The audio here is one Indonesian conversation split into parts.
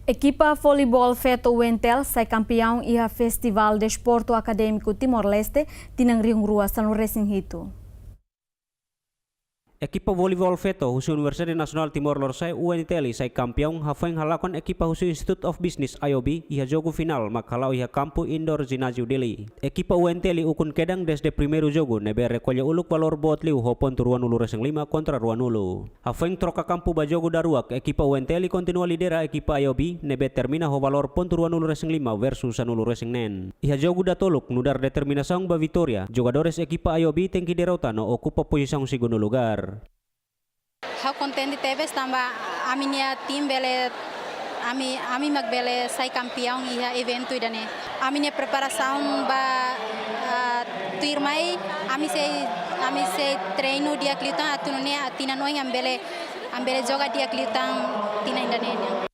Equipa voleibol Feto Wentel sai campeão e a Festival Desporto Acadêmico Timor-Leste tinang riung rua Sanu Racing Hito. Equipa voleibol Feto husu Universidade Nasional Timor-Leste UNTL sai campeão hafeng halakon equipa husu Institute of Business IOB iha jogo final makhalau iha kampu indoor ginásio Delhi. Equipa UNTL ukun kedang desde primeiro jogo nebe recolhe uluk valor bot liu hopon turuan ulu Racing 5 kontra ruan ulu. Hafeng troca kampu bajogo daruak equipa UNTL continua lidera equipa IOB nebe termina ho valor pon turuan ulu Racing 5 versus ulu Racing nen. Iha jogo datoluk nudar determinação ba vitória. Jogadores equipa IOB tem que derrota no ocupa posição segundo lugar. How contente teve tambah aminia tim bele ami magbele sai campeão iha evento idane aminia preparação ba tuirmai ami se treino dia klitan atununia atina noi ambele joga dia klitan tina indane.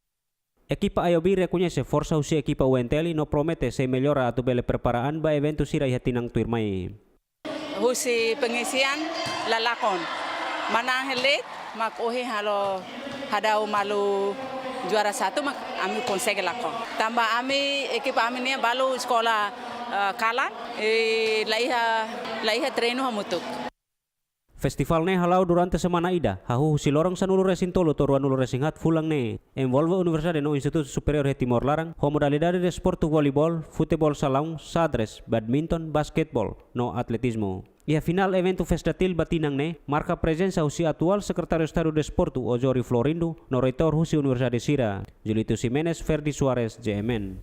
Equipa IOB reconhece força usi equipa UNTL no promete se melhora atu bele preparaan ba evento sira iha tinang tuirmai. Husi pengisian lalakon manang helit mak ohe halo hadau malu juara satu mak ami konseg lakon tambah ami ekipa ami ni balu sekolah kalan laiha treino hamutuk. Festival ne halau durante semana ida hahu si lorong sanulu Racing tolo toruan ulu Racing hat fulang ne envolve Universidade no Instituto Superior de Timor Larang ho modalidade de esporte voleibol, futebol salão, xadrez, badminton, basketbol no atletismo. E a final evento festatil batinang ne marca presença husi atual Secretário de Estado de Esportu Ojori Florindo no reitor husi Universidade Sira, Julito Ximenes Ferdi Suarez JMN.